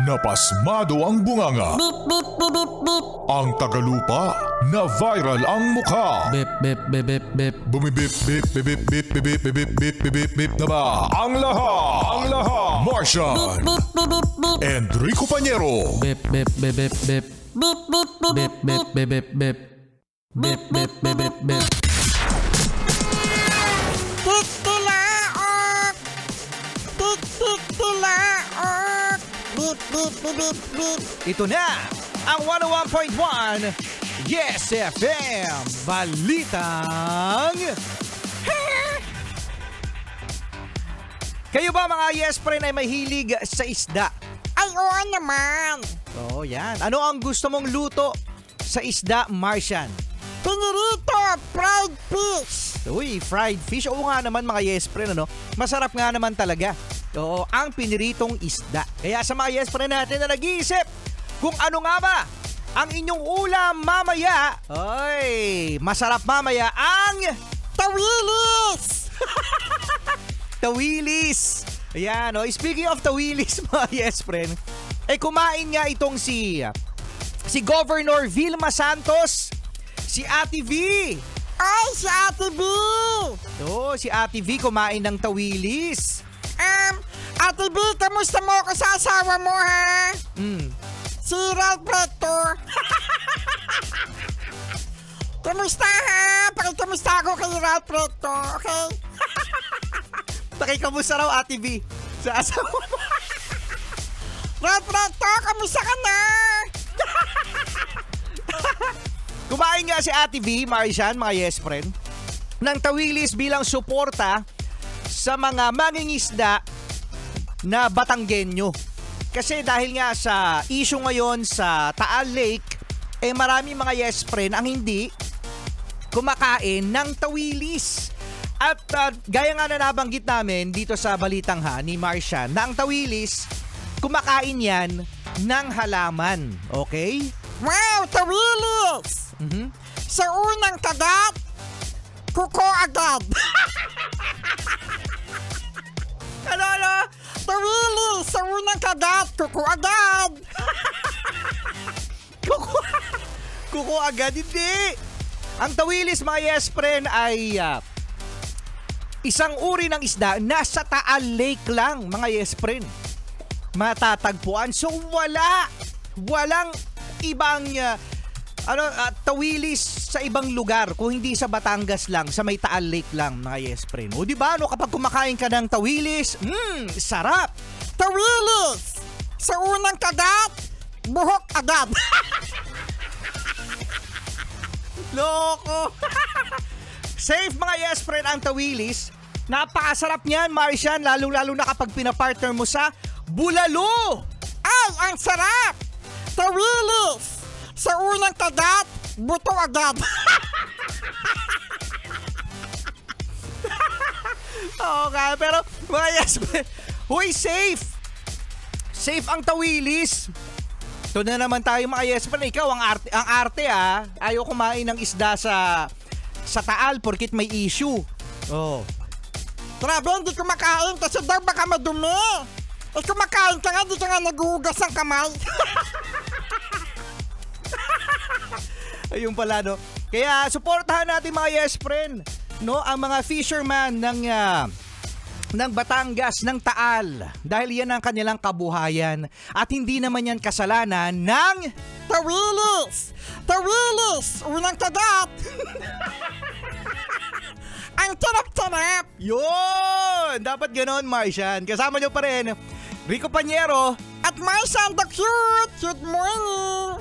napasmado ang bunganga. Beep, beep, beep, beep, beep. Ang tagalupa, na viral ang mukha. Bip, bip, bip, bip, bip. Bumibip, bip, bip, bip, bip, bip, bip, bip, bip, bip, bip na ba? Ang lahat, Martian, Beep, beep, beep, beep. Enrico Pañero, Bip, bip, bip, bip, bip. Beep, beep, beep, Bip, bip, bip, bip, bip. Bip, bip, bip, bip, bip. Titilaok! Titilaok! Beep, beep, beep, beep, beep. Ito na ang 101.1 Yes FM Balitang Kayo ba mga Yes Friend ay mahilig sa isda? Ay, oo naman. Oo, yan. Ano ang gusto mong luto sa isda, Martian? Pinirito, fried fish. Uy, fried fish. Oo nga naman mga Yes Friend, ano? Masarap nga naman talaga. Oo, ang piniritong isda. Kaya sa mga Yes Friend natin na nag-iisip kung ano nga ba ang inyong ulam mamaya, ay, masarap mamaya ang Tawilis! tawilis. Ayan, oh. Speaking of tawilis, mga Yes Friend, eh kumain nga itong si Governor Vilma Santos, si Ate V. Ay, si Ate B! Oo, si Ate V kumain ng tawilis. Ate B, kamusta mo ako sa asawa mo, ha? Si Ralph. Kamusta, ha? Pakikamusta ako kay Ralph, okay? Pakikamusta raw, Ate V, sa asawa mo. Ralph, kamusta ka na? Kumain nga si Ate V, Martian, mga Yes Friend, ng tawilis bilang suporta sa mga mangingisda na Batanggenyo. Kasi dahil nga sa issue ngayon sa Taal Lake, eh marami mga Yes Friend ang hindi kumakain ng tawilis. At gaya nga na nabanggit namin dito sa Balitang Ha ni Martian, na ang tawilis, kumakain yan ng halaman. Okay? Wow, tawilis! Sa unang kagat, kuko agad. Ano? Tawilis, sa unang kagat, kuko agad. Kuko agad, hindi. Ang tawilis, mga Yes Friend, ay isang uri ng isda na sa Taal Lake lang, mga Yes Friend, matatagpuan. So walang ibang tawilis sa ibang lugar kung hindi sa Batangas lang, sa may Taal Lake lang, mga Yes Friend. O di ba, no, kapag kumakain ka ng tawilis, sarap. Tawilis, sa unang kagat, buhok agad. Loko. Safe, mga Yes Friend, ang tawilis. Napakasarap niyan, Martian, lalo-lalo na kapag pinapartner mo sa bulalo. Ay, ang sarap! Tawilis, sa unang kagat, buto agad. Okay, pero mga Yes Friend, huy, safe. Safe ang tawilis. Ito na naman tayo, mga Yes Friend. Ikaw, ang arte ha. Ayaw kumain ng isda sa Taal porkit may issue. Oh. Grabe, hindi kumakain kasi daw baka madumi. Eh, kumakain ka nga, di ka nga naghuhugas ng kamay. Ayun pala, no? Kaya, suportahan natin, mga Yes Friend, no? Ang mga fisherman ng Batangas, ng Taal. Dahil yan ang kanilang kabuhayan. At hindi naman yan kasalanan ng Tawilis! Tawilis! Unang kagat! Ang sarap-sarap! Yun! Dapat ganon, Martian. Kasama nyo pa rin, Rico Pañero. At Martian the Cute! Good morning!